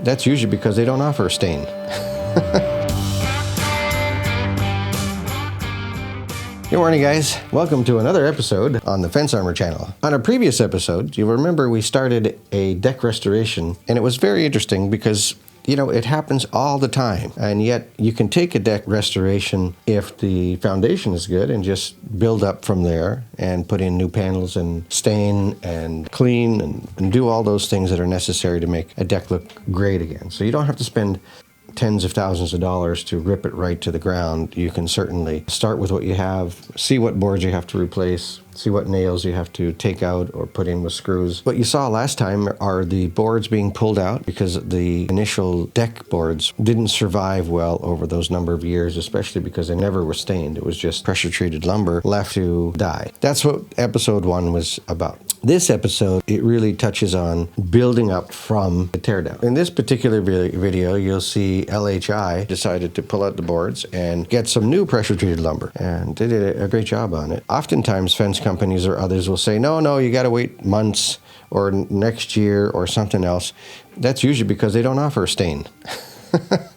That's usually because they don't offer a stain. Good morning, guys. Welcome to another episode on the Fence Armor channel. On a previous episode, you'll remember we started a deck restoration, and it was very interesting because, you know, it happens all the time. And yet you can take a deck restoration if the foundation is good and just build up from there and put in new panels and stain and clean and do all those things that are necessary to make a deck look great again. So you don't have to spend tens of thousands of dollars to rip it right to the ground. You can certainly start with what you have, see what boards you have to replace, see what nails you have to take out or put in with screws. What you saw last time are the boards being pulled out because the initial deck boards didn't survive well over those number of years, especially because they never were stained. It was just pressure-treated lumber left to die. That's what episode 1 was about. This episode, it really touches on building up from the teardown. In this particular video, you'll see LHI decided to pull out the boards and get some new pressure-treated lumber, and they did a great job on it. Oftentimes, fence companies or others will say, no, you got to wait months or next year or something else. That's usually because they don't offer a stain.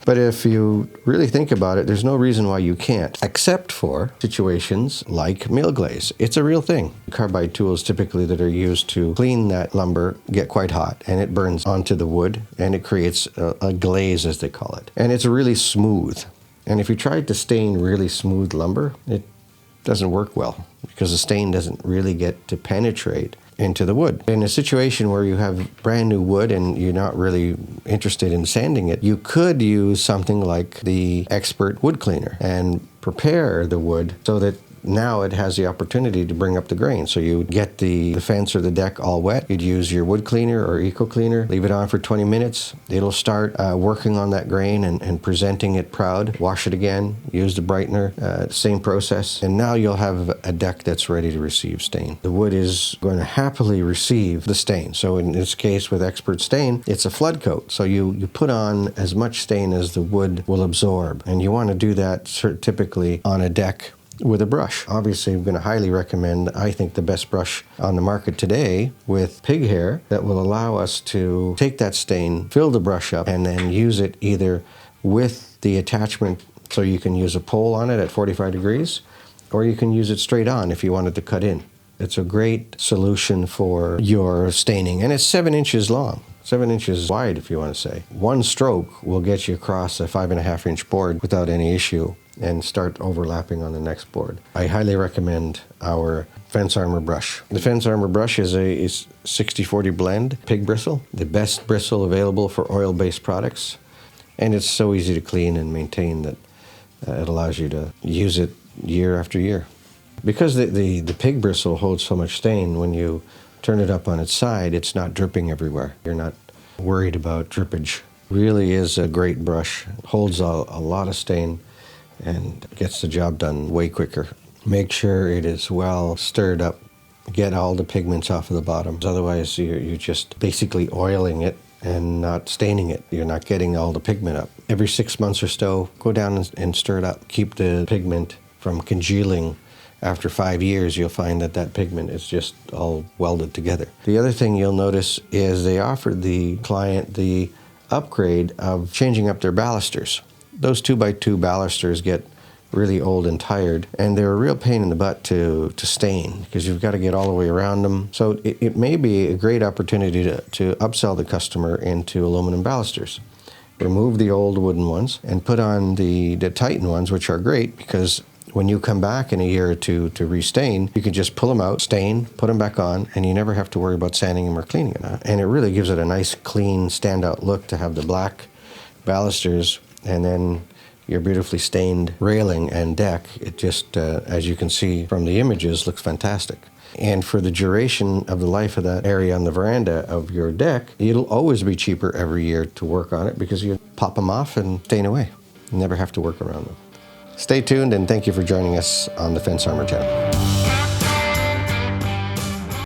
But if you really think about it, there's no reason why you can't, except for situations like mill glaze. It's a real thing. Carbide tools typically that are used to clean that lumber get quite hot, and it burns onto the wood, and it creates a glaze, as they call it. And it's really smooth. And if you tried to stain really smooth lumber, it doesn't work well because the stain doesn't really get to penetrate into the wood. In a situation where you have brand new wood and you're not really interested in sanding it, you could use something like the Expert wood cleaner and prepare the wood so that now it has the opportunity to bring up the grain. So you would get the fence or the deck all wet. You'd use your wood cleaner or eco cleaner, leave it on for 20 minutes. It'll start working on that grain and presenting it proud. Wash it again, use the brightener, same process. And now you'll have a deck that's ready to receive stain. The wood is going to happily receive the stain. So in this case with Expert Stain, it's a flood coat. So you put on as much stain as the wood will absorb. And you want to do that typically on a deck with a brush. Obviously, I'm going to highly recommend, I think, the best brush on the market today with pig hair that will allow us to take that stain, fill the brush up, and then use it either with the attachment, so you can use a pole on it at 45 degrees, or you can use it straight on if you wanted to cut in. It's a great solution for your staining, and it's 7 inches long. 7 inches wide, if you want to say. One stroke will get you across a 5.5 inch board without any issue and start overlapping on the next board. I highly recommend our Fence Armor brush. The Fence Armor brush is a 60-40 blend pig bristle, the best bristle available for oil-based products, and it's so easy to clean and maintain that it allows you to use it year after year. Because the pig bristle holds so much stain, when you turn it up on its side, it's not dripping everywhere. You're not worried about drippage. Really is a great brush. Holds a lot of stain and gets the job done way quicker. Make sure it is well stirred up. Get all the pigments off of the bottom. Otherwise, you're just basically oiling it and not staining it. You're not getting all the pigment up. Every 6 months or so, go down and stir it up. Keep the pigment from congealing. After 5 years, you'll find that pigment is just all welded together. The other thing you'll notice is they offered the client the upgrade of changing up their balusters. Those 2x2 balusters get really old and tired, and they're a real pain in the butt to stain because you've got to get all the way around them. So it may be a great opportunity to upsell the customer into aluminum balusters. Remove the old wooden ones and put on the Titan ones, which are great because when you come back in a year or two to restain, you can just pull them out, stain, put them back on, and you never have to worry about sanding them or cleaning them. And it really gives it a nice, clean, standout look to have the black balusters and then your beautifully stained railing and deck. It just, as you can see from the images, looks fantastic. And for the duration of the life of that area on the veranda of your deck, it'll always be cheaper every year to work on it because you pop them off and stain away. You never have to work around them. Stay tuned, and thank you for joining us on the Fence Armor channel.